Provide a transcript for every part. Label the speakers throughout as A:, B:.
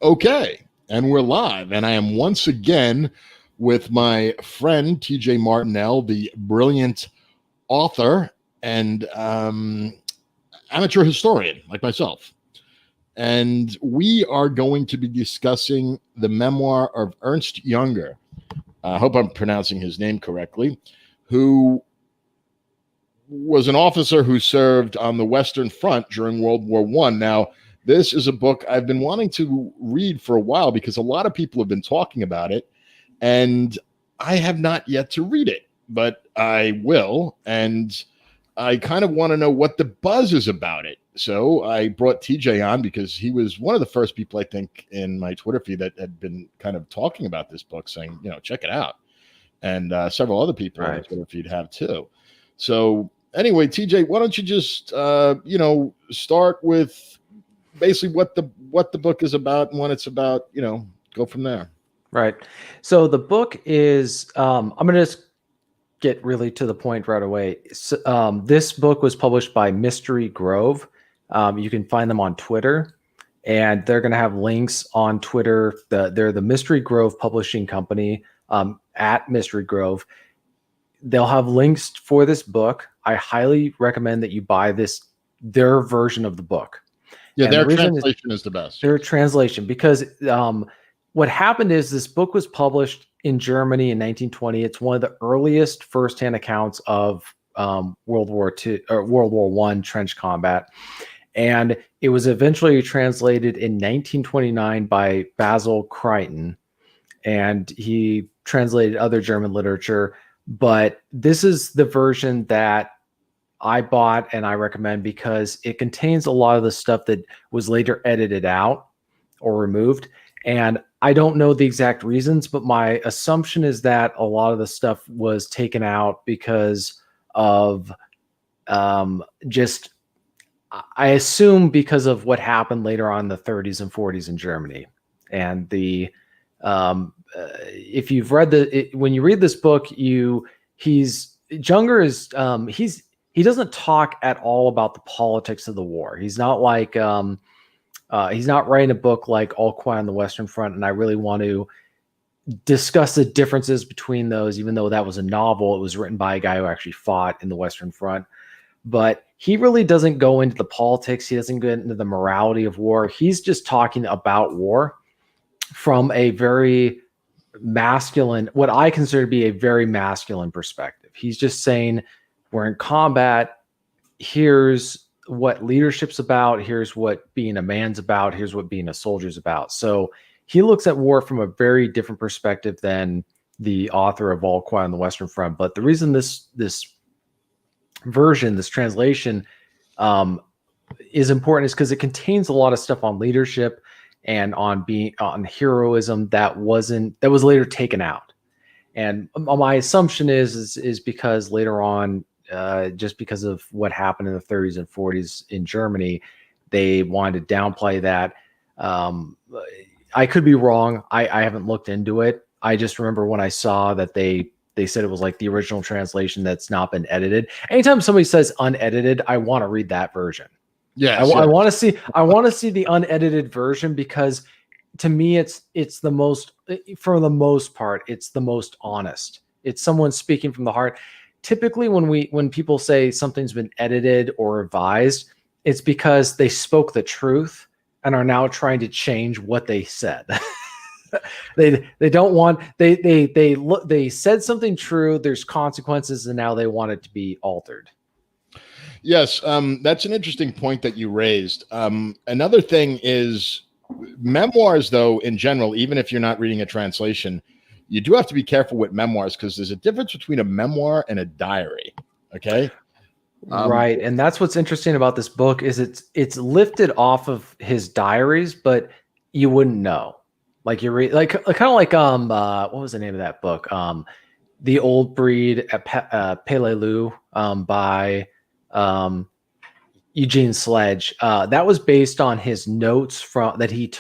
A: Okay, and we're live, and I am once again with my friend TJ Martinell, the brilliant author and amateur historian like myself. And we are going to be discussing the memoir of Ernst Junger. I hope I'm pronouncing his name correctly, who was an officer who served on the Western Front during World War I. Now, this is a book I've been wanting to read for a while because a lot of people have been talking about it, and I have not yet to read it, but I will. And I kind of want to know what the buzz is about it. So I brought TJ on because he was one of the first people, I think, in my Twitter feed that had been kind of talking about this book, saying, check it out. And several other people on the Twitter feed have too. So anyway, TJ, why don't you just, start with basically what the book is about and what it's about, go from there.
B: Right. So the book is, I'm going to just get really to the point right away. So, this book was published by Mystery Grove. You can find them on Twitter, and they're going to have links on Twitter. They're the Mystery Grove Publishing Company, at Mystery Grove. They'll have links for this book. I highly recommend that you buy their version of the book.
A: Yeah, and their translation is the best.
B: Their translation, because what happened is this book was published in Germany in 1920. It's one of the earliest firsthand accounts of World War II or World War I trench combat. And it was eventually translated in 1929 by Basil Crichton, and he translated other German literature. But this is the version that I bought and I recommend because it contains a lot of the stuff that was later edited out or removed. And I don't know the exact reasons, but my assumption is that a lot of the stuff was taken out because of I assume because of what happened later on in the 30s and 40s in Germany. And if you've read when you read this book, Junger is, he doesn't talk at all about the politics of the war. He's not like, he's not writing a book like All Quiet on the Western Front. And I really want to discuss the differences between those, even though that was a novel. It was written by a guy who actually fought in the Western Front. But he really doesn't go into the politics. He doesn't get into the morality of war. He's just talking about war from a very masculine, what I consider to be a very masculine perspective. He's just saying, we're in combat. Here's what leadership's about. Here's what being a man's about. Here's what being a soldier's about. So he looks at war from a very different perspective than the author of All Quiet on the Western Front. But the reason this version, this translation, is important is because it contains a lot of stuff on leadership and on heroism that was later taken out. And my assumption is because later on, just because of what happened in the 30s and 40s in Germany, they wanted to downplay that. I could be wrong. I haven't looked into it. I just remember when I saw that they said it was like the original translation that's not been edited. Anytime somebody says unedited, I want to read that version.
A: Yeah,
B: I want to see the unedited version, because to me, it's the most, for the most part, it's the most honest. It's someone speaking from the heart. Typically, when people say something's been edited or revised, it's because they spoke the truth and are now trying to change what they said. they don't want, they said something true. There's consequences, and now they want it to be altered.
A: Yes, that's an interesting point that you raised. Another thing is memoirs, though, in general, even if you're not reading a translation, you do have to be careful with memoirs because there's a difference between a memoir and a diary. Okay.
B: Right. And that's what's interesting about this book is it's lifted off of his diaries, but you wouldn't know. Like you read, like kind of like what was the name of that book? The Old Breed at Peleliu, by Eugene Sledge. That was based on his notes that he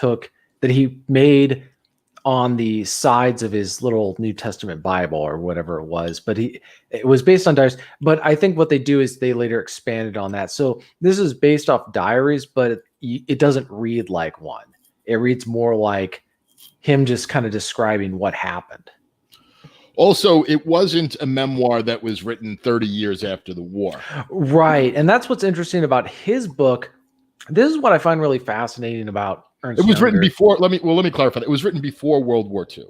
B: made on the sides of his little New Testament Bible or whatever it was, but it was based on diaries. But I think what they do is they later expanded on that. So this is based off diaries, but it doesn't read like one. It reads more like him just kind of describing what happened.
A: Also, it wasn't a memoir that was written 30 years after the war.
B: Right. And that's what's interesting about his book. This is what I find really fascinating about Ernst
A: It was written
B: Younger.
A: before. Let me clarify that. It was written before World War II.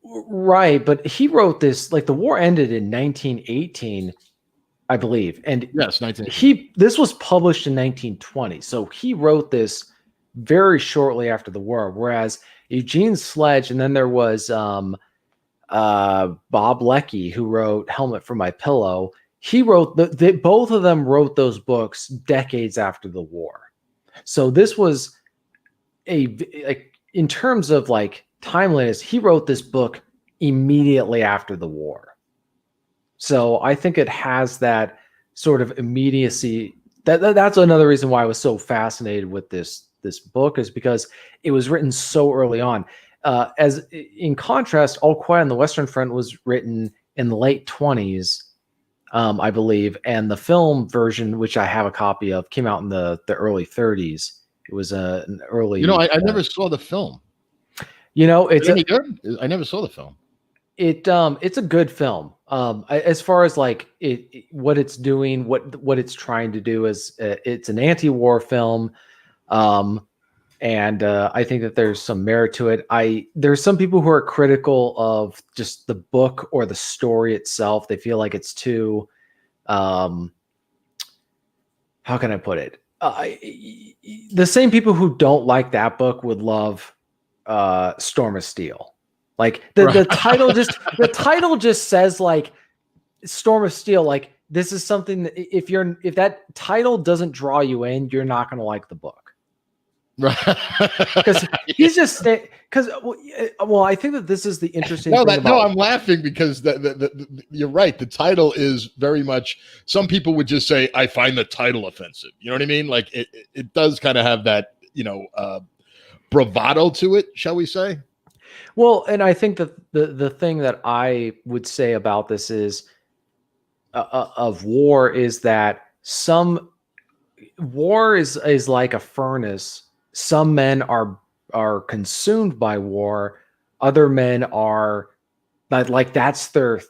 B: Right. But he wrote this, like the war ended in 1918, I believe. And
A: Yes, 19.
B: this was published in 1920. So he wrote this very shortly after the war. Whereas Eugene Sledge, and then there was Bob Leckie, who wrote Helmet for My Pillow. He wrote both of them wrote those books decades after the war. So this was in terms of like timeliness, he wrote this book immediately after the war. So I think it has that sort of immediacy. That's another reason why I was so fascinated with this book, is because it was written so early on. As in contrast, All Quiet on the Western Front was written in the late 20s, I believe, and the film version, which I have a copy of, came out in the early 30s. It was an early.
A: I never saw the film.
B: It's
A: any good. I never saw the film.
B: It's a good film. As far as like what it's doing, what it's trying to do is it's an anti-war film. And I think that there's some merit to it. There's some people who are critical of just the book or the story itself. They feel like it's too, how can I put it? The same people who don't like that book would love Storm of Steel. Like the title just says like Storm of Steel. Like this is something that if that title doesn't draw you in, you're not going to like the book.
A: Right.
B: Because he's just well, I think that this is the interesting thing.
A: No, I'm laughing because you're right. The title is very much. Some people would just say, "I find the title offensive." You know what I mean? Like it does kind of have that bravado to it, shall we say?
B: Well, and I think that the thing that I would say about this is of war is that some war is like a furnace. Some men are consumed by war. Other men are like that's where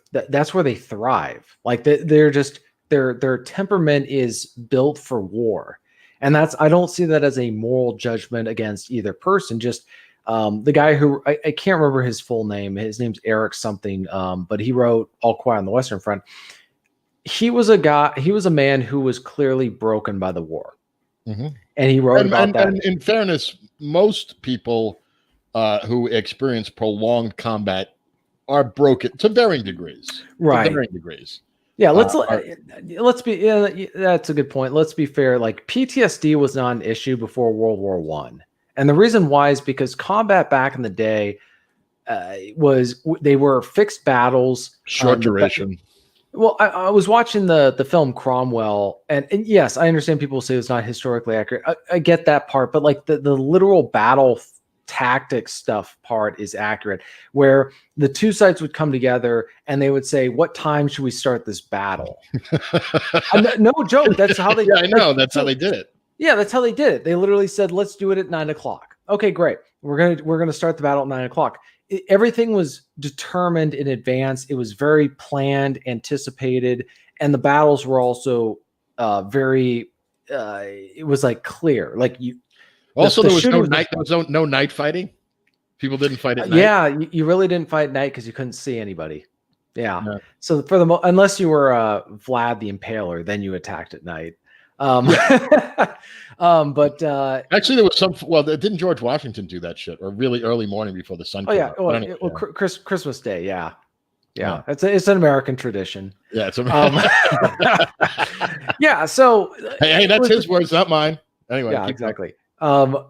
B: they thrive. Like they're just their temperament is built for war, and I don't see that as a moral judgment against either person. Just the guy who I can't remember his full name. His name's Eric something, but he wrote All Quiet on the Western Front. He was a man who was clearly broken by the war. Mm-hmm. And he wrote about that.
A: And in fairness, most people who experience prolonged combat are broken to varying degrees.
B: Right.
A: To varying degrees.
B: Yeah, let's be. Yeah, that's a good point. Let's be fair. Like PTSD was not an issue before World War I, and the reason why is because combat back in the day they were fixed battles,
A: short duration.
B: Well, I was watching the film Cromwell, and yes, I understand people say it's not historically accurate. I get that part, but like the literal battle tactics stuff part is accurate, where the two sides would come together and they would say, "What time should we start this battle?" No joke. That's how they.
A: Yeah, I know. That's how they did it.
B: Yeah, that's how they did it. They literally said, "Let's do it at 9:00." Okay, great. We're gonna start the battle at 9:00. Everything was determined in advance. It was very planned, anticipated, and the battles were also very. It was like clear. Like you.
A: Also, there was no night. There was no night fighting. People didn't fight at night.
B: Yeah, you really didn't fight at night because you couldn't see anybody. Yeah. So for unless you were Vlad the Impaler, then you attacked at night. But
A: actually, there was some. Well, didn't George Washington do that shit, or really early morning before the sun?
B: Oh yeah, Christmas Day. Yeah. It's an American tradition.
A: Yeah, it's
B: yeah. So
A: hey, that's his words, not mine. Anyway,
B: yeah, exactly.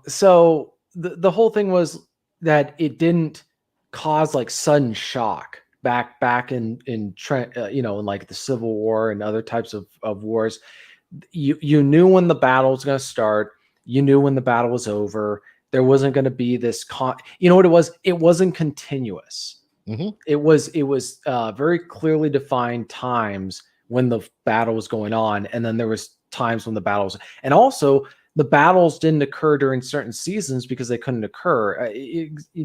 B: So the whole thing was that it didn't cause like sudden shock back in in like the Civil War and other types of wars. You knew when the battle was going to start. You knew when the battle was over. There wasn't going to be this you know what it was? It wasn't continuous. Mm-hmm. It was very clearly defined times when the battle was going on, and then there was times when the battle was, and also the battles didn't occur during certain seasons because they couldn't occur.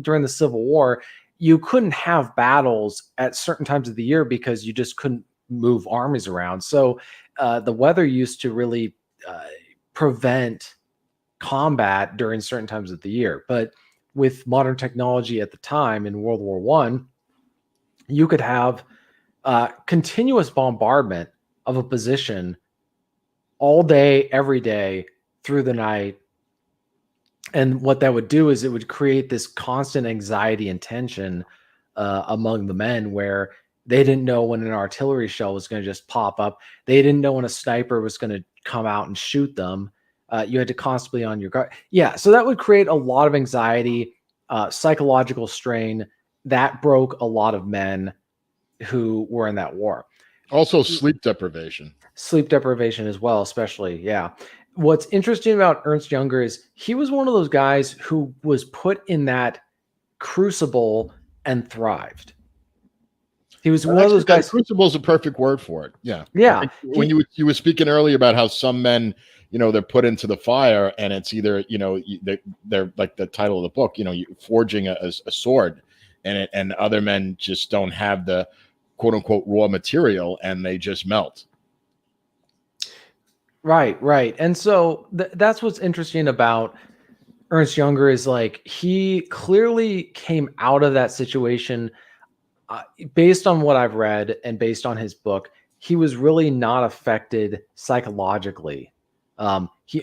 B: During the Civil War, you couldn't have battles at certain times of the year because you just couldn't move armies around. So the weather used to really prevent combat during certain times of the year. But with modern technology at the time in World War One, you could have continuous bombardment of a position all day, every day, through the night. And what that would do is it would create this constant anxiety and tension among the men, where they didn't know when an artillery shell was going to just pop up. They didn't know when a sniper was going to come out and shoot them. You had to constantly on your guard. Yeah, so that would create a lot of anxiety, psychological strain. That broke a lot of men who were in that war.
A: Also, sleep deprivation.
B: Sleep deprivation as well, especially. Yeah. What's interesting about Ernst Jünger is he was one of those guys who was put in that crucible and thrived. He was one of those guys.
A: Crucible is a perfect word for it. Yeah.
B: Yeah.
A: When you were speaking earlier about how some men, they're put into the fire, and it's either, they're like the title of the book, forging a sword, and other men just don't have the quote unquote raw material, and they just melt.
B: Right. And so that's what's interesting about Ernst Jünger is like he clearly came out of that situation based on what I've read and based on his book. He was really not affected psychologically. He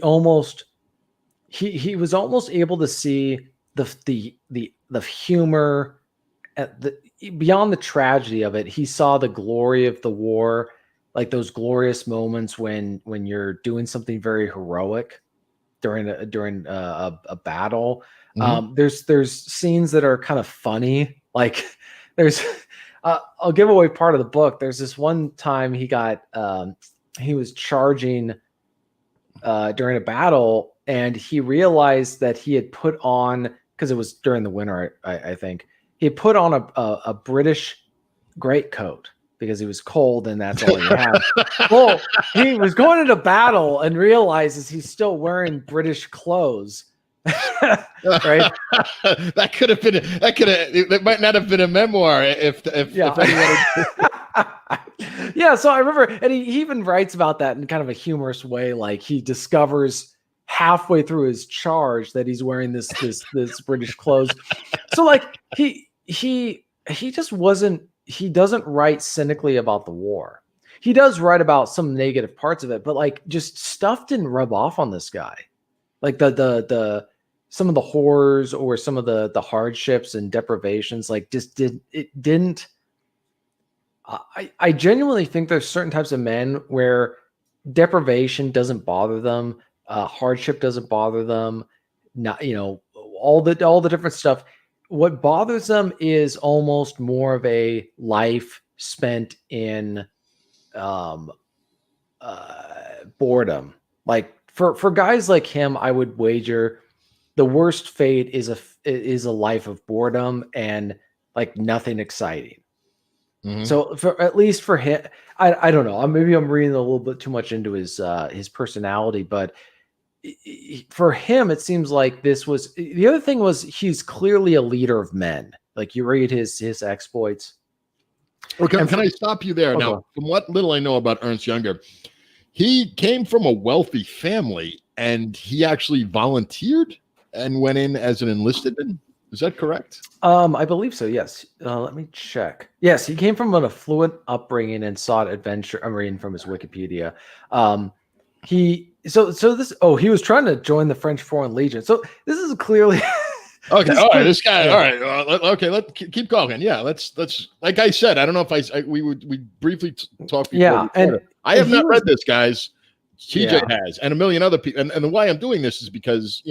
B: was almost able to see the humor beyond the tragedy of it. He saw the glory of the war, like those glorious moments when you're doing something very heroic during a battle.
A: Mm-hmm.
B: There's scenes that are kind of funny. Like there's I'll give away part of the book. There's this one time he was charging during a battle, and he realized that he had put on, because it was during the winter, I think he had put on a British greatcoat because he was cold and that's all he had. Well, he was going into battle and realizes he's still wearing British clothes. Right?
A: That might not have been a memoir if anyone
B: Yeah, so I remember, and he even writes about that in kind of a humorous way. Like he discovers halfway through his charge that he's wearing this British clothes. So like he just wasn't. He doesn't write cynically about the war. He does write about some negative parts of it, but like just stuff didn't rub off on this guy. Like the some of the horrors or some of the hardships and deprivations, like didn't. I genuinely think there's certain types of men where deprivation doesn't bother them, hardship doesn't bother them, not all the different stuff. What bothers them is almost more of a life spent in boredom. Like for guys like him, I would wager the worst fate is a life of boredom and like nothing exciting. Mm-hmm. So at least for him, I don't know. Maybe I'm reading a little bit too much into his personality, but for him, it seems like this was the other thing was he's clearly a leader of men. Like you read his exploits.
A: Okay, can I stop you there? Now, from what little I know about Ernst Jünger, he came from a wealthy family and he actually volunteered and went in as an enlisted man. Is that correct?
B: I believe so. Yes. Let me check. Yes, he came from an affluent upbringing and sought adventure. I'm reading from his Wikipedia. He was trying to join the French Foreign Legion. So this is clearly
A: okay. All right, this guy. Yeah. All right. Okay. Let's keep going. Yeah. Let's. Like I said, I don't know if we briefly talked before.
B: Yeah, and
A: I have not read this, guys. TJ has, and a million other people. And why I'm doing this is because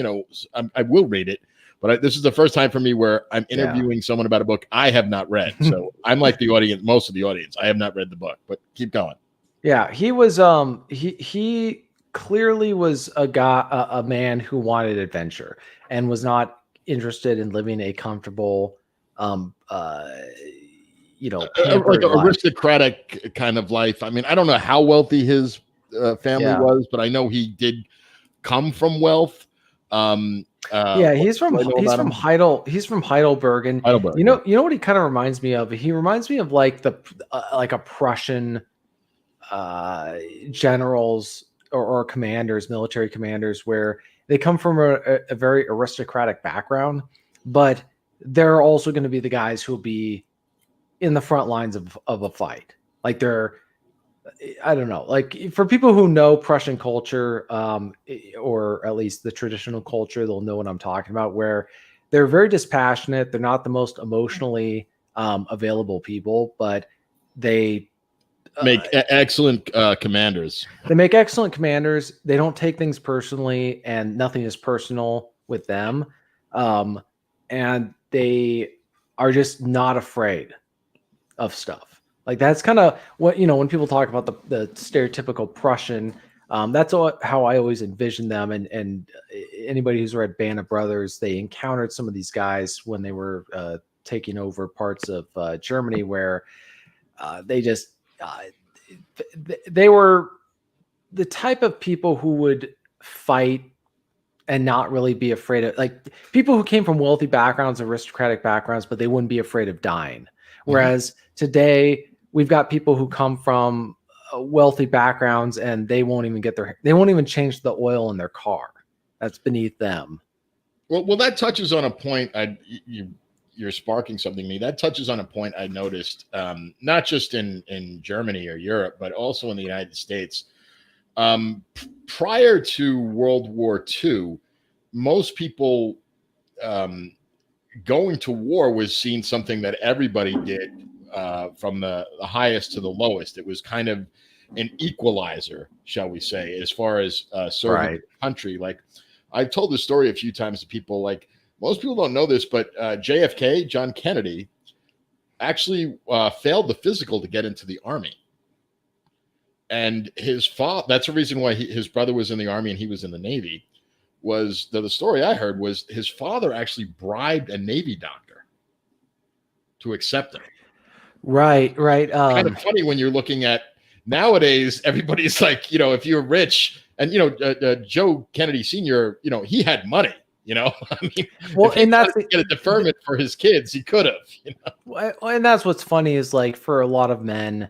A: I will read it. But this is the first time for me where I'm interviewing someone about a book I have not read. So I'm like the audience, most of the audience. I have not read the book, but keep going.
B: Yeah, he was. He clearly was a man who wanted adventure and was not interested in living a comfortable,
A: like aristocratic kind of life. I mean, I don't know how wealthy his family was, but I know he did come from wealth.
B: Yeah, he's from Heidelberg, and
A: Heidelberg.
B: you know what he kind of reminds me of. He reminds me of like the like a Prussian generals or commanders, military commanders, where they come from a very aristocratic background, but they're also going to be the guys who will be in the front lines of a fight. Like I don't know, like for people who know Prussian culture, or at least the traditional culture, they'll know what I'm talking about, where they're very dispassionate. They're not the most emotionally available people, but they
A: make excellent commanders.
B: They make excellent commanders. They don't take things personally, and nothing is personal with them. And they are just not afraid of stuff. Like that's kind of what, when people talk about the stereotypical Prussian, that's how I always envision them. And anybody who's read Band of Brothers, they encountered some of these guys when they were taking over parts of Germany, where they just they were the type of people who would fight and not really be afraid of, like people who came from wealthy backgrounds, aristocratic backgrounds, but they wouldn't be afraid of dying. Whereas today we've got people who come from wealthy backgrounds and they won't even change the oil in their car. That's beneath them.
A: Well, that touches on a point. You're sparking something in me. That touches on a point I noticed, not just in Germany or Europe, but also in the United States. Prior to World War II, most people going to war was seen something that everybody did, from the highest to the lowest. It was kind of an equalizer, shall we say, as far as serving the country. Like I've told this story a few times to people. Like most people don't know this, but JFK, John Kennedy, actually failed the physical to get into the army. And his father, that's the reason why his brother was in the army and he was in the Navy, was the story I heard was his father actually bribed a Navy doctor to accept him.
B: Right.
A: Kind of funny when you're looking at nowadays, everybody's like, if you're rich and, Joe Kennedy Sr., he had money, I mean,
B: well,
A: and that's to get a deferment for his kids, he could have,
B: And that's what's funny is like for a lot of men,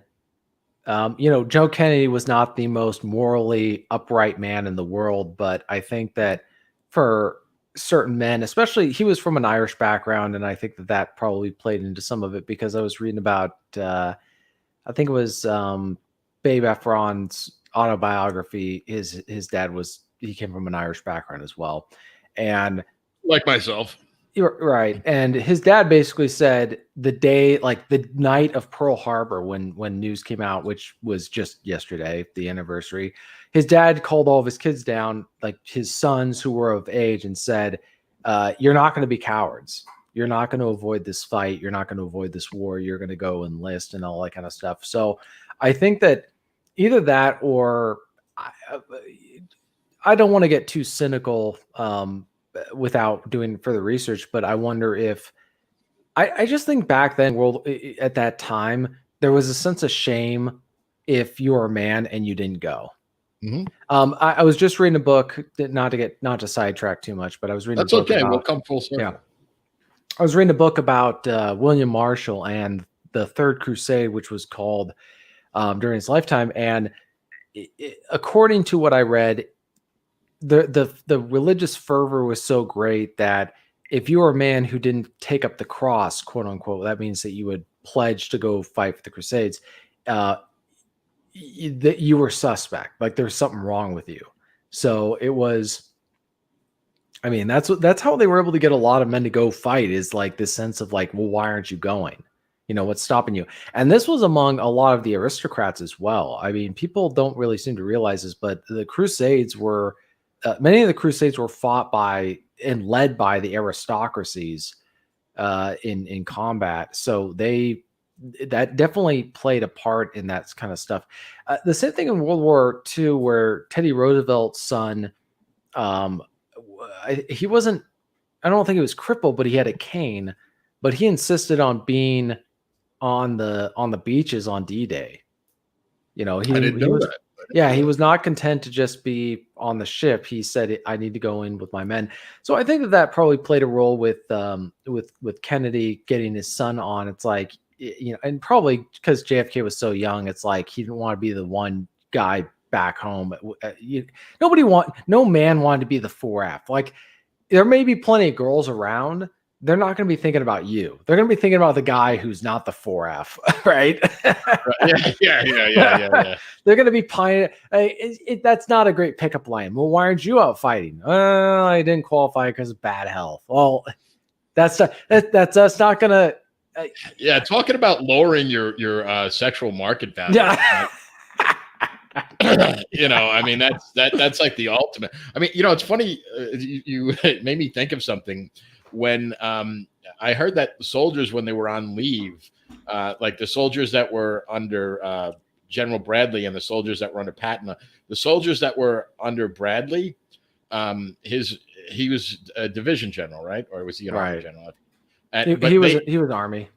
B: Joe Kennedy was not the most morally upright man in the world, but I think that for certain men, especially he was from an Irish background, and I think that probably played into some of it, because I was reading about, I think it was Babe Efron's autobiography. His dad he came from an Irish background as well, and
A: like myself.
B: You're right. And his dad basically said the night of Pearl Harbor, when news came out, which was just yesterday, the anniversary, his dad called all of his kids down, like his sons who were of age, and said, you're not going to be cowards. You're not going to avoid this fight. You're not going to avoid this war. You're going to go enlist and all that kind of stuff. So I think that either that, or I don't want to get too cynical, without doing further research, but I wonder if I just think back then, at that time, there was a sense of shame if you were a man and you didn't go.
A: Mm-hmm.
B: I was just reading a book, not to sidetrack too much, but I was reading.
A: That's okay. We'll come full circle.
B: Yeah, I was reading a book about William Marshall and the Third Crusade, which was called during his lifetime, and according to what I read, the religious fervor was so great that if you were a man who didn't take up the cross, quote unquote, that means that you would pledge to go fight for the Crusades, that you were suspect. Like there's something wrong with you. So it was, I mean, that's how they were able to get a lot of men to go fight, is like this sense of like, well, why aren't you going? What's stopping you? And this was among a lot of the aristocrats as well. I mean, people don't really seem to realize this, but the Crusades were, many of the Crusades were fought by and led by the aristocracies in combat. So that definitely played a part in that kind of stuff. The same thing in World War II, where Teddy Roosevelt's son, he wasn't, I don't think he was crippled, but he had a cane, but he insisted on being on the beaches on D-Day.
A: I didn't know that.
B: Yeah, he was not content to just be on the ship. He said, "I need to go in with my men." So I think that that probably played a role with Kennedy getting his son on. It's like you know, and probably because JFK was so young, it's like he didn't want to be the one guy back home. No man wanted to be the 4F. Like there may be plenty of girls around. They're not going to be thinking about you. They're going to be thinking about the guy who's not the 4F, right?
A: Yeah.
B: They're going to be pining. That's not a great pickup line. Well, why aren't you out fighting? I didn't qualify because of bad health. Well, that's not going to.
A: Yeah, talking about lowering your sexual market value.
B: Yeah.
A: I mean that's like the ultimate. I mean, it's funny. You it made me think of something when I heard that soldiers, when they were on leave, like the soldiers that were under General Bradley and the soldiers that were under Patton, the soldiers that were under Bradley, he was a division general, right? Or was he an army general? And,
B: he was Army.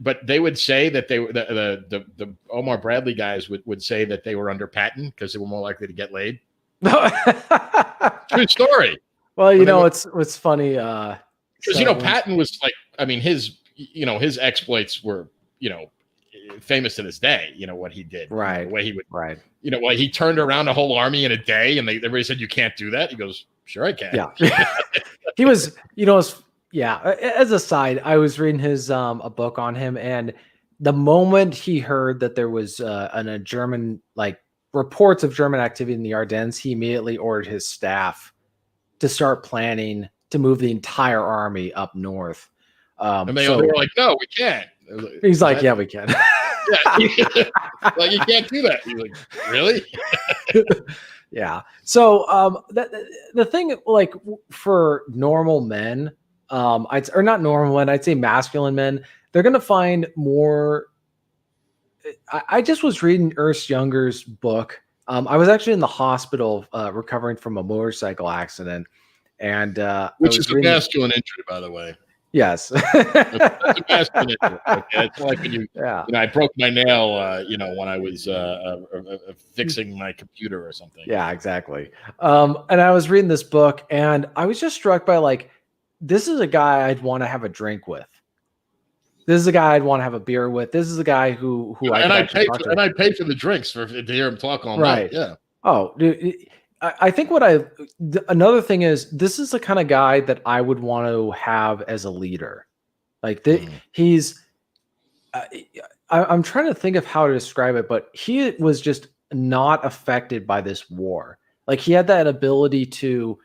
A: But they would say that they were the Omar Bradley guys would say that they were under Patton because they were more likely to get laid. True story.
B: Well, it's funny
A: because Patton was like, I mean, his exploits were famous to this day. What he did,
B: right?
A: The way he would, right? He turned around a whole army in a day, and everybody said, "You can't do that." He goes, "Sure, I can."
B: Yeah, he was. Yeah. As a side, I was reading his a book on him, and the moment he heard that there was a German, like reports of German activity in the Ardennes, he immediately ordered his staff to start planning to move the entire army up north.
A: And they were like, "No, we can't."
B: He's like, "Yeah, we can."
A: Yeah. Like, you can't do that. He's like, "Really?"
B: Yeah. So the thing, like for normal men, or not normal men, I'd say masculine men, they're going to find more. I just was reading Ernst Junger's book. I was actually in the hospital recovering from a motorcycle accident, and
A: which is a masculine injury, by the way.
B: Yes.
A: That's a masculine injury. Okay? It's like when I broke my nail, when I was fixing my computer or something.
B: Yeah, exactly. And I was reading this book, and I was just struck by like, this is a guy I'd want to have a drink with. This is a guy I'd want to have a beer with. This is a guy who
A: I pay for the drinks to hear him talk all night. Yeah.
B: Oh, dude, I think another thing is, this is the kind of guy that I would want to have as a leader. Like he's, I'm trying to think of how to describe it, but he was just not affected by this war. Like he had that ability to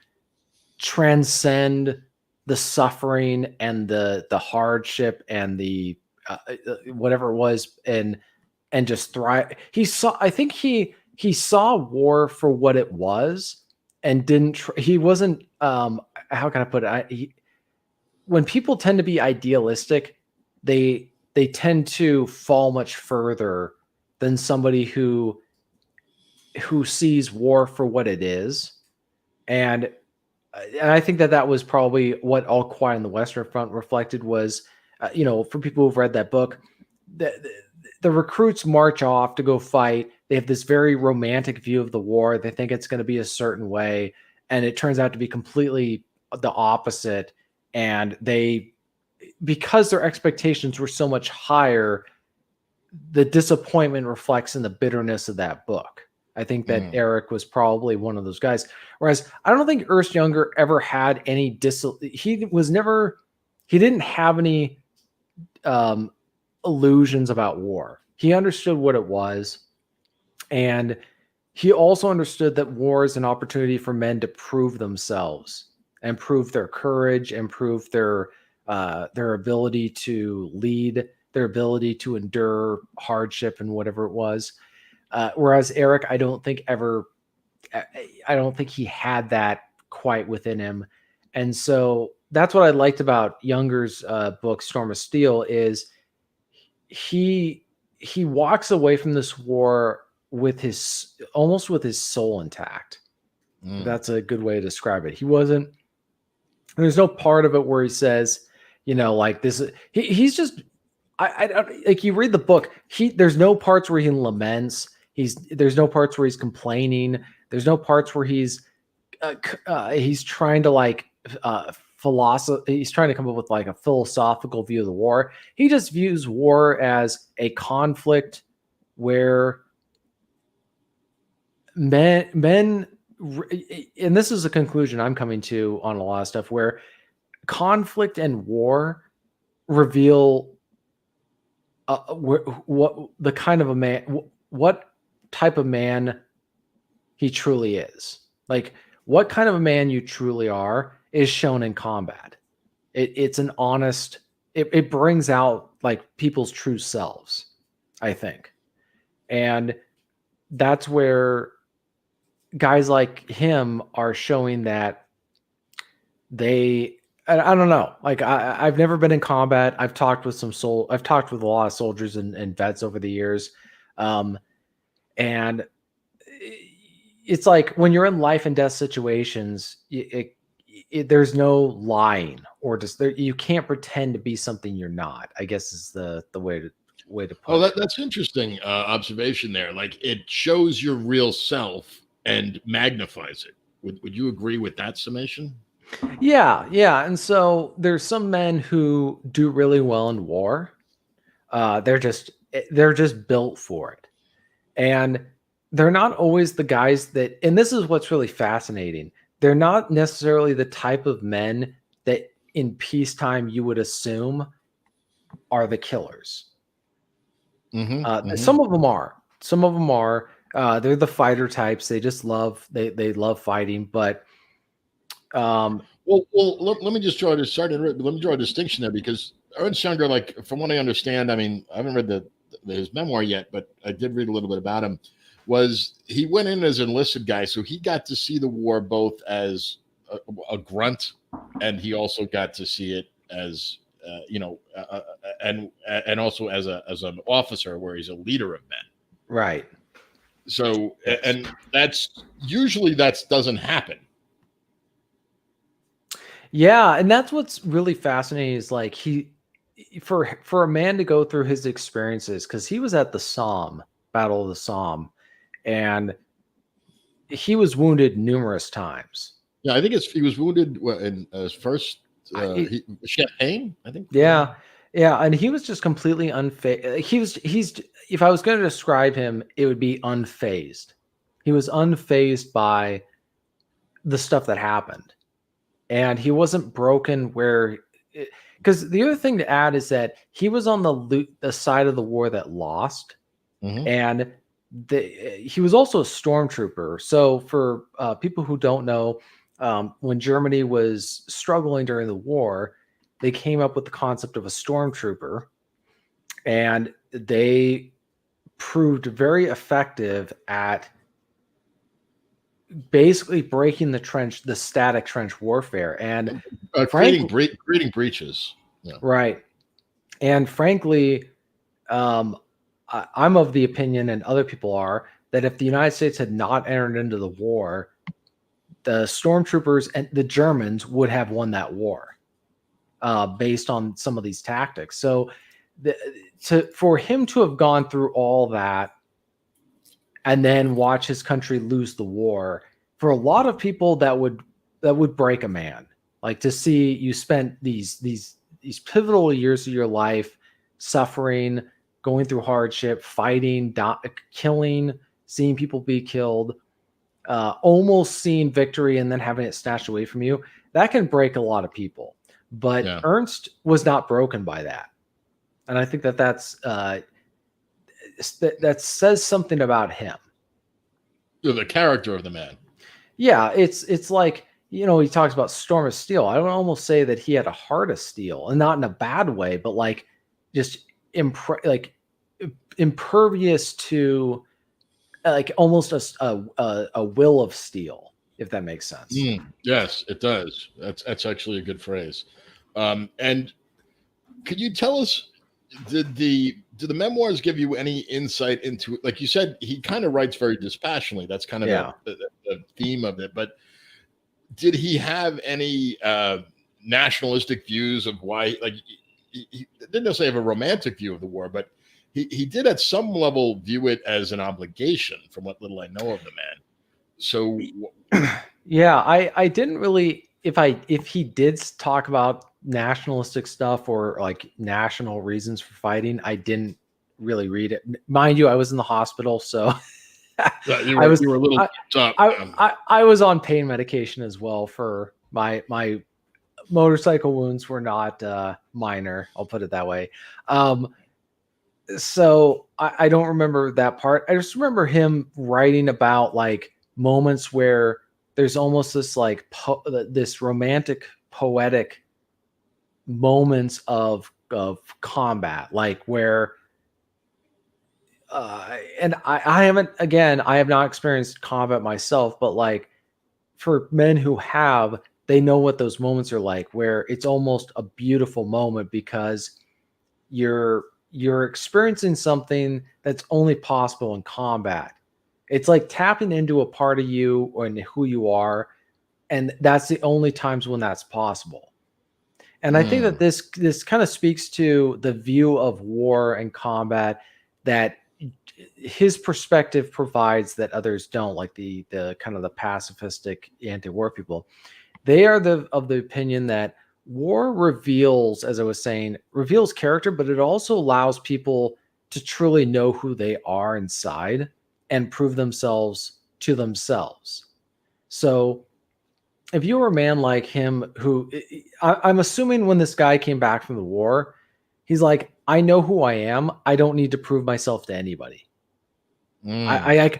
B: transcend the suffering and the hardship and the whatever it was, and just thrive. I think he saw war for what it was, and he wasn't how can I put it? When people tend to be idealistic, they tend to fall much further than somebody who sees war for what it is. And I think that was probably what All Quiet on the Western Front reflected was, for people who've read that book, the recruits march off to go fight. They have this very romantic view of the war. They think it's going to be a certain way, and it turns out to be completely the opposite. And because their expectations were so much higher, the disappointment reflects in the bitterness of that book. I think that Eric was probably one of those guys. Whereas I don't think Ernst Junger ever had any he didn't have any illusions about war. He understood what it was. And he also understood that war is an opportunity for men to prove themselves and prove their courage and prove their ability to lead, their ability to endure hardship and whatever it was. Whereas Eric, I don't think he had that quite within him. And so that's what I liked about Junger's book, Storm of Steel, is he walks away from this war with his soul intact. That's a good way to describe it. There's no part of it where he says, like this, he's just, I like, you read the book, there's no parts where he laments. There's no parts where he's complaining. There's no parts where he's trying to like he's trying to come up with like a philosophical view of the war. He just views war as a conflict where men, and this is a conclusion I'm coming to on a lot of stuff, where conflict and war reveal what the kind of a man, what type of man he truly is. Like, what kind of a man you truly are is shown in combat. It's an honest, it brings out like people's true selves, I think. And that's where guys like him are showing that I don't know. Like I've never been in combat. I've talked with a lot of soldiers and vets over the years. And it's like when you're in life and death situations, there's no lying or just you can't pretend to be something you're not, I guess is the way to put it.
A: That's interesting observation there. Like it shows your real self and magnifies it. Would you agree with that summation?
B: Yeah. And so there's some men who do really well in war. They're just built for it. And they're not always the guys that, and this is what's really fascinating. They're not necessarily the type of men that in peacetime you would assume are the killers. Some of them are. They're the fighter types. They just love fighting. But
A: let me just draw a distinction there, because Ernst Jünger, like from what I understand, I mean, I haven't read his memoir yet, but I did read a little bit about him. He went in as an enlisted guy, so he got to see the war both as a grunt, and he also got to see it as and also as an officer, where he's a leader of men.
B: Right.
A: So, and that's doesn't happen.
B: Yeah, and that's what's really fascinating is like for a man to go through his experiences, because he was at the Somme, Battle of the Somme, and he was wounded numerous times.
A: Yeah, I think he was wounded in his first Champagne, I think.
B: Yeah, and he was just completely unfazed. He's if I was going to describe him, it would be unfazed. He was unfazed by the stuff that happened, and he wasn't broken because the other thing to add is that he was on the side of the war that lost, and he was also a stormtrooper. So for people who don't know, when Germany was struggling during the war, they came up with the concept of a stormtrooper, and they proved very effective at basically breaking the static trench warfare, and
A: creating breaches. Yeah.
B: Right. And frankly, I'm of the opinion, and other people are, that if the United States had not entered into the war, the stormtroopers and the Germans would have won that war based on some of these tactics. So for him to have gone through all that and then watch his country lose the war, for a lot of people that would break a man. Like to see you spent these pivotal years of your life suffering, going through hardship, fighting, killing, seeing people be killed, almost seeing victory and then having it snatched away from you. That can break a lot of people. But yeah. Ernst was not broken by that. And I think that says something about him.
A: The character of the man.
B: Yeah, it's like, he talks about Storm of Steel. I would almost say that he had a heart of steel, and not in a bad way, but like just impervious to like almost a will of steel, if that makes sense.
A: Yes, it does. That's actually a good phrase. And could you tell us, do the memoirs give you any insight into, like you said, he kind of writes very dispassionately. That's kind of the theme of it. But did he have any nationalistic views of why, like, he didn't necessarily have a romantic view of the war, but he did at some level view it as an obligation, from what little I know of the man. So
B: yeah, I didn't really, if he did talk about nationalistic stuff or like national reasons for fighting, I didn't really read it. Mind you, I was in the hospital, so
A: you
B: I was
A: were a little up.
B: I was on pain medication as well for my motorcycle wounds were not minor. I'll put it that way. So I don't remember that part. I just remember him writing about like moments where there's almost this like this romantic, poetic moments of combat, like where. And I haven't, again, I have not experienced combat myself, but like for men who have, they know what those moments are like, where it's almost a beautiful moment because you're experiencing something that's only possible in combat. It's like tapping into a part of you and who you are, and that's the only times when that's possible. And I think that this kind of speaks to the view of war and combat that his perspective provides that others don't, like the kind of the pacifistic anti-war people. They are of the opinion that war reveals, as I was saying, reveals character, but it also allows people to truly know who they are inside and prove themselves to themselves. So if you were a man like him, who I'm assuming when this guy came back from the war, he's like, I know who I am. I don't need to prove myself to anybody. I've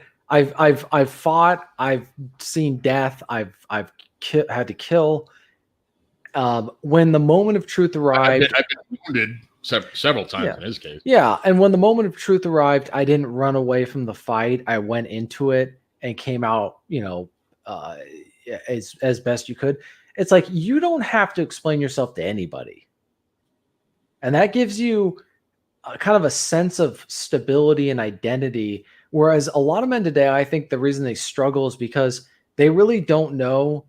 B: fought. I've seen death. I've had to kill. When the moment of truth arrived,
A: I've been wounded several times in his case.
B: Yeah, and when the moment of truth arrived, I didn't run away from the fight. I went into it and came out, as best you could. It's like you don't have to explain yourself to anybody, and that gives you kind of a sense of stability and identity. Whereas a lot of men today, I think the reason they struggle is because they really don't know.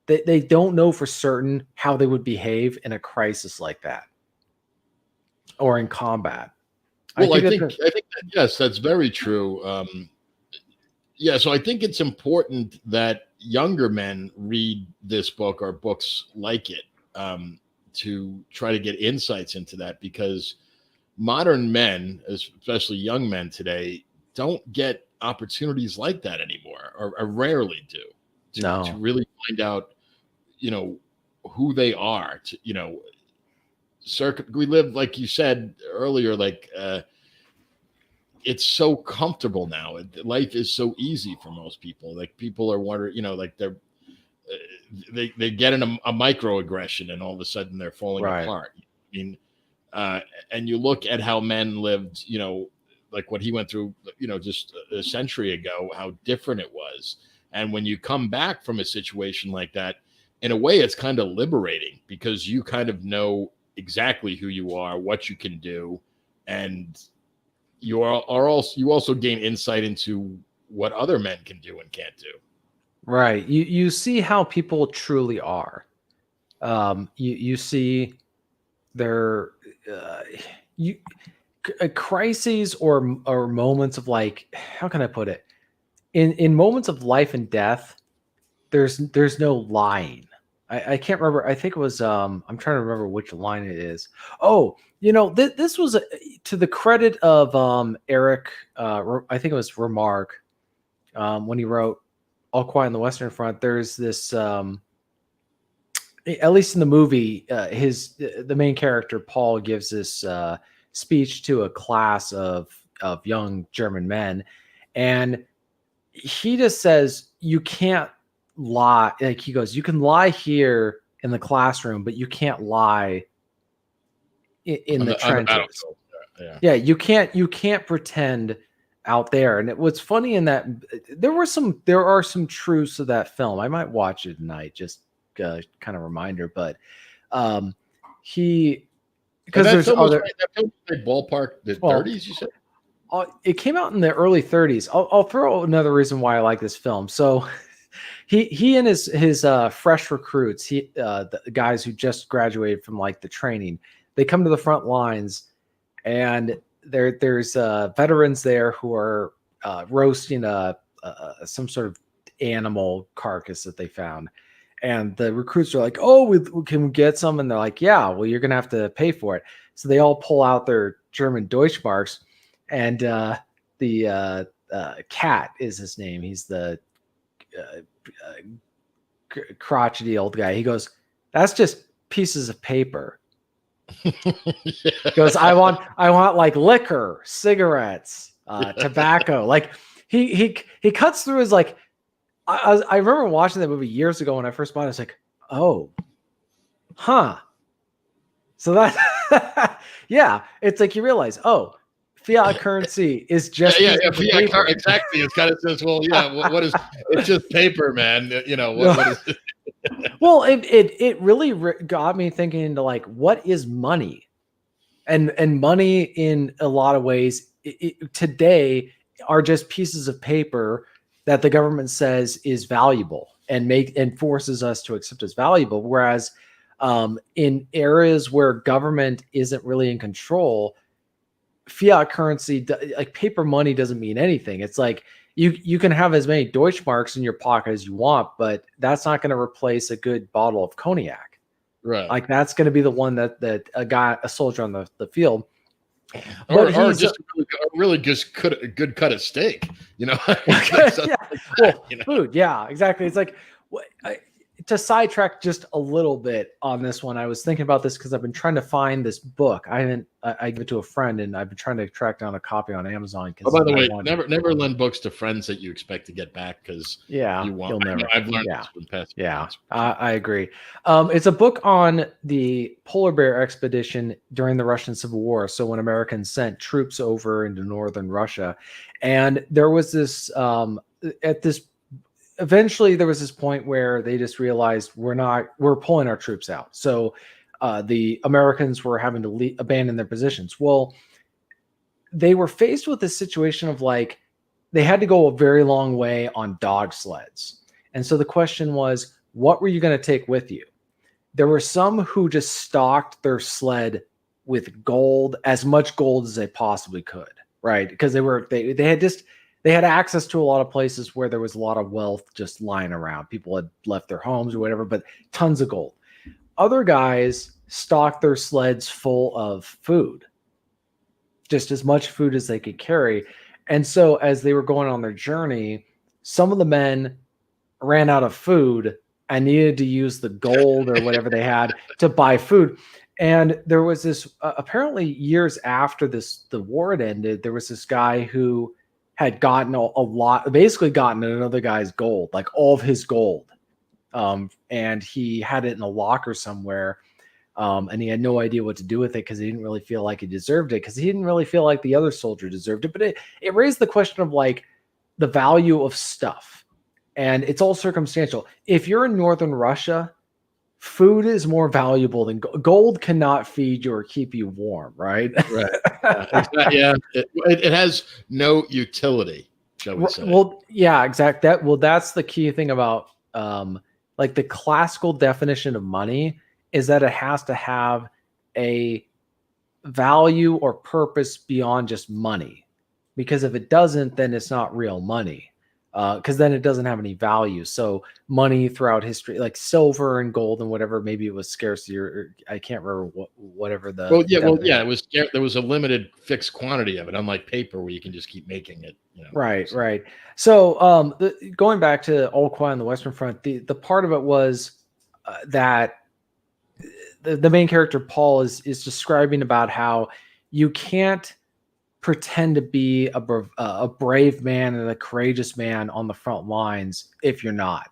B: They don't know for certain how they would behave in a crisis like that or in combat.
A: Well, I think that, yes, that's very true. So I think it's important that younger men read this book or books like it to try to get insights into that, because modern men, especially young men today, don't get opportunities like that anymore, or rarely do, to really find out, who they are. We live, like you said earlier, like it's so comfortable now. Life is so easy for most people. Like people are wondering, like they get in a microaggression and all of a sudden they're falling apart. I mean, and you look at how men lived, like what he went through, just a century ago, how different it was. And when you come back from a situation like that, in a way, it's kind of liberating, because you kind of know exactly who you are, what you can do, and you also gain insight into what other men can do and can't do.
B: Right. You see how people truly are. You see their crises or moments of, like, how can I put it? In moments of life and death, there's no lying. I can't remember. I think it was I'm trying to remember which line it is. Oh, this was to the credit of Eric. I think it was Remarque, when he wrote All Quiet on the Western Front. There's this, at least in the movie, the main character Paul gives this speech to a class of young German men, and he just says, you can't lie. Like, he goes, you can lie here in the classroom, but you can't lie in the trenches. You can't pretend out there. And what's funny in that, there are some truths to that film. I might watch it tonight, just kind of reminder. But because there's other
A: ballpark, the 30s, you said.
B: It came out in the early 30s. I'll throw another reason why I like this film. So he and his fresh recruits, the guys who just graduated from like the training, they come to the front lines, and there's veterans there who are roasting some sort of animal carcass that they found, and the recruits are like, "Oh, can we get some?" And they're like, "Yeah, well, you're gonna have to pay for it." So they all pull out their German Deutschmarks, and the Cat is his name. He's the crotchety old guy. He goes, "That's just pieces of paper."
A: Yeah.
B: He goes, I want like liquor, cigarettes, tobacco. Like he cuts through his like. I remember watching that movie years ago when I first bought it. I was like, oh, huh. So that, yeah, it's like you realize, oh, fiat currency is just
A: fiat exactly. It's kind of says, well, yeah, what is? It's just paper, man. What is it?
B: Well, it really got me thinking into like, what is money? And money in a lot of ways today are just pieces of paper that the government says is valuable and forces us to accept as valuable. Whereas in areas where government isn't really in control, fiat currency, like paper money, doesn't mean anything. It's like you can have as many Deutschmarks in your pocket as you want, but that's not going to replace a good bottle of cognac.
A: Right.
B: Like that's going to be the one that a soldier on the field.
A: Or just really just a good cut of steak,
B: Yeah. Well, food. Yeah, exactly. It's like to sidetrack just a little bit on this one. I was thinking about this because I've been trying to find this book. I gave it to a friend, and I've been trying to track down a copy on Amazon.
A: Oh, by the way, never lend books to friends that you expect to get back, because
B: you won't.
A: I've learned this from past.
B: Yeah, I agree. It's a book on the polar bear expedition during the Russian Civil War. So when Americans sent troops over into northern Russia, and there was this eventually there was this point where they just realized we're pulling our troops out. So the Americans were having to abandon their positions. Well, they were faced with this situation of like, they had to go a very long way on dog sleds. And so the question was, what were you going to take with you? There were some who just stocked their sled with gold, as much gold as they possibly could, right? Because they had access to a lot of places where there was a lot of wealth just lying around. People had left their homes or whatever, but tons of gold. Other guys stocked their sleds full of food, just as much food as they could carry. And so as they were going on their journey, some of the men ran out of food and needed to use the gold or whatever they had to buy food. And there was this, apparently years after the war had ended, there was this guy who had gotten basically gotten another guy's gold, like all of his gold. And he had it in a locker somewhere. And he had no idea what to do with it because he didn't really feel like he deserved it, because he didn't really feel like the other soldier deserved it. But it raised the question of like the value of stuff. And it's all circumstantial. If you're in northern Russia, food is more valuable than gold. Cannot feed you or keep you warm, right?
A: Right. Yeah. It has no utility, shall we say.
B: Well, yeah, exactly. That's the key thing about like the classical definition of money is that it has to have a value or purpose beyond just money. Because if it doesn't, then it's not real money. Because then it doesn't have any value. So money throughout history, like silver and gold and whatever, maybe it was scarcity, or I can't remember whatever the.
A: It was. There was a limited fixed quantity of it, unlike paper where you can just keep making it.
B: Right. So going back to All Quiet on the Western Front, the part of it was that the main character Paul is describing about how you can't pretend to be a brave man and a courageous man on the front lines if you're not.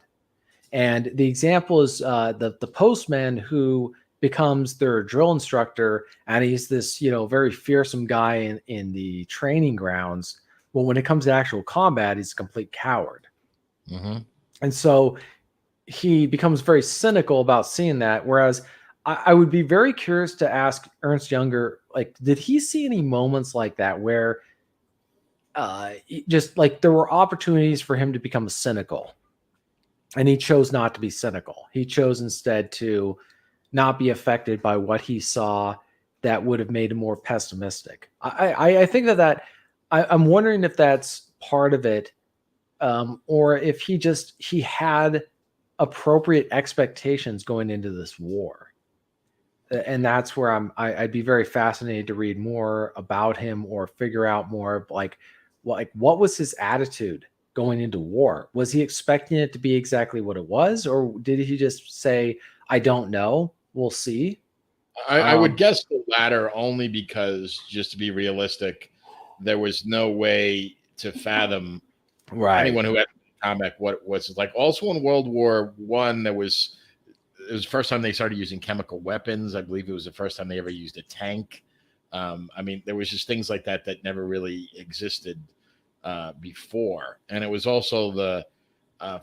B: And the example is the postman who becomes their drill instructor, and he's this very fearsome guy in the training grounds. Well, when it comes to actual combat, he's a complete coward.
A: Mm-hmm.
B: And so he becomes very cynical about seeing that. Whereas I would be very curious to ask Ernst Younger, like, did he see any moments like that where just like there were opportunities for him to become cynical, and he chose not to be cynical. He chose instead to not be affected by what he saw, that would have made him more pessimistic. I think I'm wondering if that's part of it, or if he had appropriate expectations going into this war. And that's where I'd be very fascinated to read more about him or figure out more like what was his attitude going into war? Was he expecting it to be exactly what it was, or did he just say, I don't know, we'll see?
A: I would guess the latter, only because, just to be realistic, there was no way to fathom anyone who had combat what was like. Also in World War One, it was the first time they started using chemical weapons. I believe it was the first time they ever used a tank. I mean, there was just things like that never really existed before, and it was also the